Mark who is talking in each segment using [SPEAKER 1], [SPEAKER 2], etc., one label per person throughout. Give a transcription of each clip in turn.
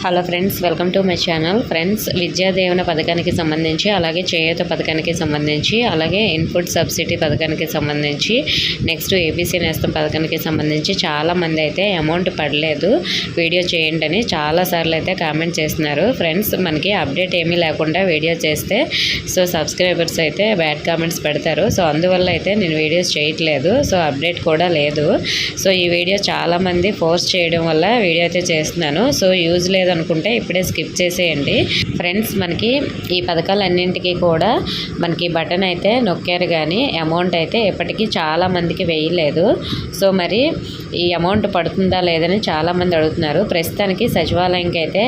[SPEAKER 1] Hello friends, welcome to my channel. Friends, Vidya Deevena పథకానికి సంబంధించి, అలాగే చేయూత పథకానికి సంబంధించి, అలాగే ఇన్పుట్ సబ్సిడీ పథకానికి సంబంధించి, నెక్స్ట్ ఏబీసీ నేస్తం పథకానికి సంబంధించి చాలామంది అయితే అమౌంట్ పడలేదు, వీడియో చేయండి అని చాలాసార్లు అయితే కామెంట్ చేస్తున్నారు. ఫ్రెండ్స్, మనకి అప్డేట్ ఏమీ లేకుండా వీడియో చేస్తే సబ్స్క్రైబర్స్ అయితే బ్యాడ్ కామెంట్స్ పెడతారు. అందువల్ల అయితే నేను వీడియోస్ చేయట్లేదు. అప్డేట్ కూడా లేదు. ఈ వీడియో చాలామంది ఫోర్స్ చేయడం వల్ల వీడియో అయితే చేస్తున్నాను. యూజ్ లేదనుకుంటే ఇప్పుడే స్కిప్ చేసేయండి. ఫ్రెండ్స్, మనకి ఈ పథకాలన్నింటికి కూడా మనకి బటన్ అయితే నొక్కారు, కానీ అమౌంట్ అయితే ఇప్పటికీ చాలామందికి వేయలేదు. మరి ఈ అమౌంట్ పడుతుందా లేదని చాలామంది అడుగుతున్నారు. ప్రస్తుతానికి సచివాలయంకి అయితే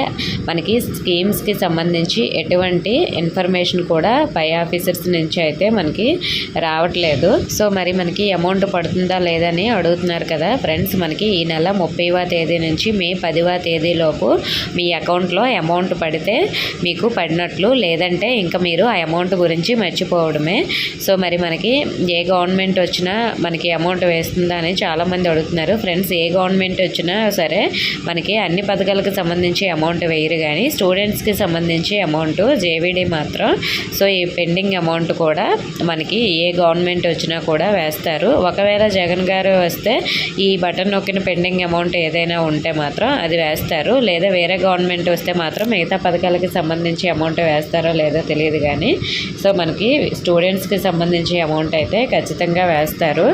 [SPEAKER 1] మనకి స్కీమ్స్కి సంబంధించి ఎటువంటి ఇన్ఫర్మేషన్ కూడా పై ఆఫీసర్స్ నుంచి అయితే మనకి రావట్లేదు. మరి మనకి అమౌంట్ పడుతుందా లేదని అడుగుతున్నారు కదా ఫ్రెండ్స్. మనకి ఈ నెల 30వ తేదీ నుంచి మే 10వ తేదీలోపు మీ అకౌంట్లో అమౌంట్ పడితే మీకు పడినట్లు, లేదంటే ఇంకా మీరు ఆ అమౌంట్ గురించి మర్చిపోవడమే. మరి మనకి ఏ గవర్నమెంట్ వచ్చినా మనకి అమౌంట్ వేస్తుందా అని చాలామంది అడుగుతున్నారు. ఫ్రెండ్స్, ఏ గవర్నమెంట్ వచ్చినా సరే మనకి అన్ని పథకాలకు సంబంధించి అమౌంట్ వేయరు, కానీ స్టూడెంట్స్కి సంబంధించి అమౌంట్ జేవీడీ మాత్రం ఈ పెండింగ్ అమౌంట్ కూడా మనకి ఏ గవర్నమెంట్ వచ్చినా కూడా వేస్తారు. ఒకవేళ జగన్ గారు వస్తే ఈ బటన్ నొక్కిన పెండింగ్ అమౌంట్ ఏదైనా ఉంటే మాత్రం అది వేస్తారు, లేదా వేరే గవర్నమెంట్ వస్తే మాత్రం మిగతా పథకాలకి సంబంధించి అమౌంట్ వేస్తారో లేదో తెలియదు, కానీ మనకి స్టూడెంట్స్కి సంబంధించి అమౌంట్ అయితే ఖచ్చితంగా వేస్తారు.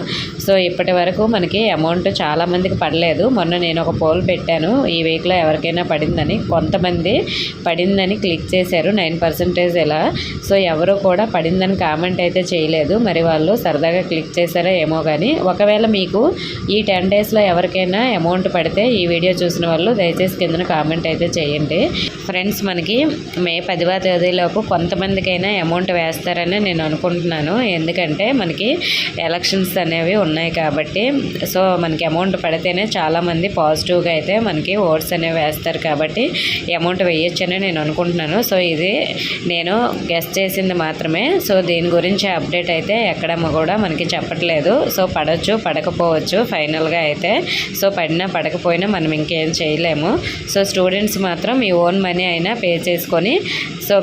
[SPEAKER 1] ఇప్పటి వరకు మనకి అమౌంట్ చాలామందికి పడలేదు. మొన్న నేను ఒక పోల్ పెట్టాను, ఈ వీక్లో ఎవరికైనా పడిందని. కొంతమంది పడిందని క్లిక్ చేశారు, 9% ఇలా. ఎవరు కూడా పడిందని కామెంట్ అయితే చేయలేదు. మరి వాళ్ళు సరదాగా క్లిక్ చేశారో ఏమో, కానీ ఒకవేళ మీకు ఈ 10 డేస్లో ఎవరికైనా అమౌంట్ పడితే ఈ వీడియో చూసిన వాళ్ళు దయచేసి కింద కామెంట్ అయితే చేయండి. ఫ్రెండ్స్, మనకి మే 10వ తేదీలోపు కొంతమందికైనా అమౌంట్ వేస్తారని నేను అనుకుంటున్నాను. ఎందుకంటే మనకి ఎలక్షన్స్ అనేవి ఉన్నాయి కాబట్టి మనకి అమౌంట్ పడితేనే చాలామంది పాజిటివ్గా అయితే మనకి ఓట్స్ అనేవి వేస్తారు, కాబట్టి అమౌంట్ వేయొచ్చని నేను అనుకుంటున్నాను. ఇది నేను గెస్ చేసింది మాత్రమే. దీని గురించి అప్డేట్ అయితే ఎక్కడ కూడా మనకి చెప్పట్లేదు. పడవచ్చు, పడకపోవచ్చు ఫైనల్గా అయితే. పడినా పడకపోయినా మనం ఇంకేం చేయలేము. స్టూడెంట్స్ మాత్రం మీ ఓన్ మనీ అయినా పే చేసుకొని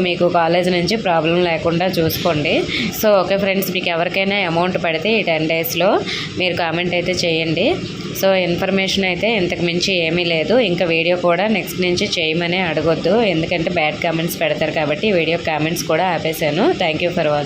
[SPEAKER 1] మీకు కాలేజ్ నుంచి ప్రాబ్లం లేకుండా చూసుకోండి. ఓకే ఫ్రెండ్స్, మీకు ఎవరికైనా అమౌంట్ పడితే ఈ 10 డేస్లో మీరు కామెంట్ అయితే చేయండి. ఇన్ఫర్మేషన్ అయితే ఇంతకు మించి ఏమీ లేదు. ఇంకా వీడియో కూడా నెక్స్ట్ నుంచి చేయమని అడగొద్దు, ఎందుకంటే బ్యాడ్ కామెంట్స్ పెడతారు కాబట్టి వీడియో కామెంట్స్ కూడా ఆపేశాను. Thank you for watching.